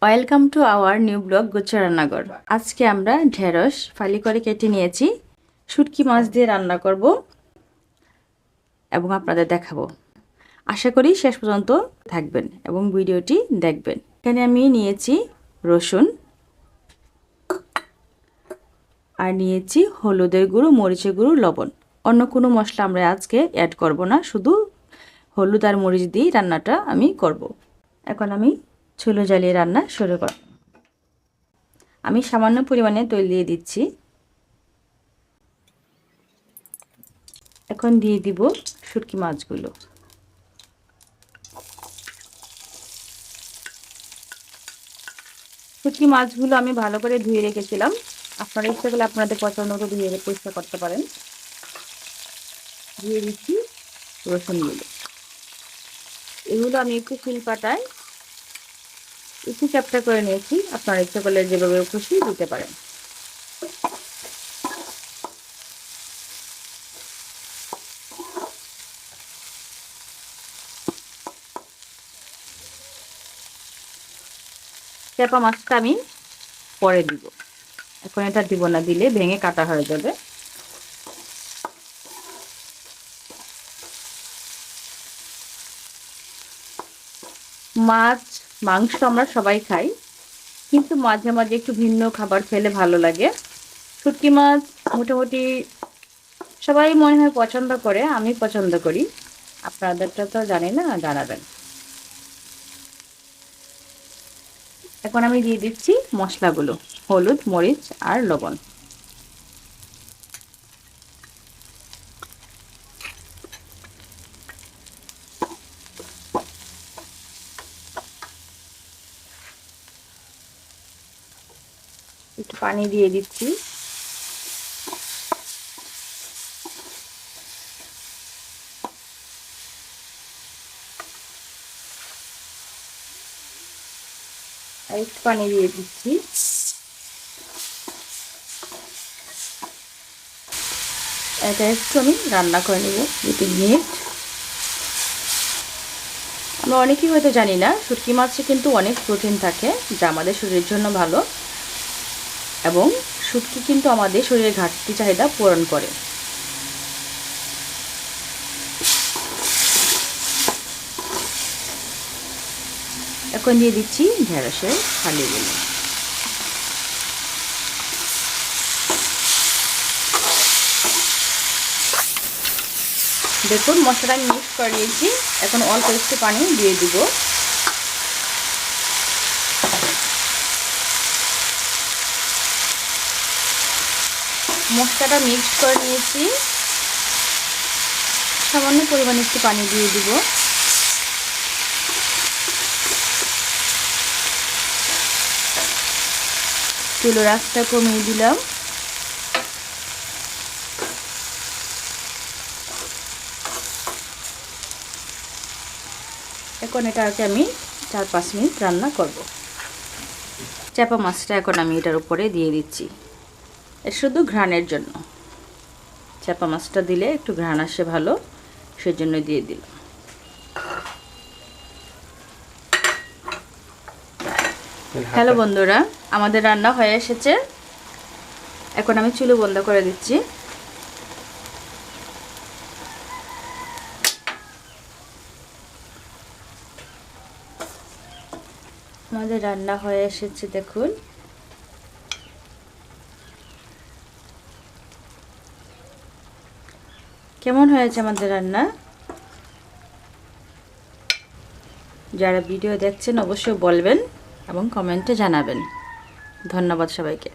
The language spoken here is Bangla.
Welcome to our new blog গুচ্ছ রান্নাঘর। আজকে আমরা ঢেঁড়স ফালি করে কেটে নিয়েছি, শুটকি মাছ দিয়ে রান্না করব এবং আপনাদের দেখাবো। আশা করি শেষ পর্যন্ত থাকবেন এবং ভিডিওটি দেখবেন। এখানে আমি নিয়েছি রসুন আর নিয়েছি হলুদের গুঁড়ো, মরিচের গুঁড়ো, লবণ। অন্য কোনো মশলা আমরা আজকে অ্যাড করব না, শুধু হলুদ আর মরিচ দিয়ে রান্নাটা আমি করব। এখন আমি চুলো জ্বালিয়ে রান্না শুরু করব। আমি সামান্য পরিমাণে তেল দিয়ে দিচ্ছি। এখন দিয়ে দিব শুটকি মাছগুলো। শুটকি মাছগুলো আমি ভালো করে ধুয়ে রেখেছিলাম, আপনারা ইচ্ছা করলে আপনাদের পছন্দ মতো ধুয়ে পরিষ্কার করতে পারেন। দিয়ে দিচ্ছি রসুনগুলো। এগুলো আমি একটু শিলপাটায় একটু চ্যাপটা করে নিয়েছি, আপনারা ইচ্ছা করলে যেভাবে খুশি দিতে পারেন। চেপা মাছটা আমি পরে দিব, এখন এটা দিব না, দিলে ভেঙে কাটা হয়ে যাবে। মাছ মাংস আমরা সবাই খাই, কিন্তু মাঝে মাঝে একটু ভিন্ন খাবার খেলে ভালো লাগে। শুটকি মাছ মোটামুটি সবাই মনে হয় পছন্দ করে, আমি পছন্দ করি। আপনাদেরটা তো জানি না, জানাবেন। এখন আমি দিয়ে দিচ্ছি মশলাগুলো, হলুদ, মরিচ আর লবণ। একটু পানি দিয়ে দিচ্ছি। আর একটু পানি দিয়ে দিচ্ছি। এটা একটু আমি রান্না করে নেব 2-3 মিনিট। আমরা অনেকেই হয়তো জানি না, শুটকি মাছে কিন্তু অনেক প্রোটিন থাকে, যা আমাদের শরীরের জন্য ভালো, এবং শুটকি কিন্তু আমাদের শরীরের ঘাটতি চাহিদা পূরণ করে। এখন দিয়ে দিচ্ছি ঢেঁড়সের ফালিগুলো। দেখুন মশলাটা আমি মিক্স করে নিয়েছি, এখন অল্প একটু পানি দিয়ে দিব। মশলাটা মিক্স করে নিয়েছি, সামান্য পরিমাণে একটু পানি দিয়ে দিব। চুলোর আঁচটা কমিয়ে দিলাম। এখন এটাকে আমি 4-5 মিনিট রান্না করব। চাপা মাছটা এখন আমি এটার উপরে দিয়ে দিচ্ছি, শুধু ঘ্রাণের জন্য। চাপা মাছটা দিলে একটু ঘ্রাণ আসে ভালো, সেজন্য দিয়ে দিলাম। হ্যালো বন্ধুরা, আমাদের রান্না হয়ে এসেছে। এখন আমি চুলো বন্ধ করে দিচ্ছি। আমাদের রান্না হয়ে এসেছে, দেখুন। কেমন হয়েছে আমাদের রান্না? যারা ভিডিও দেখছেন অবশ্যই বলবেন এবং কমেন্টে জানাবেন। ধন্যবাদ সবাইকে।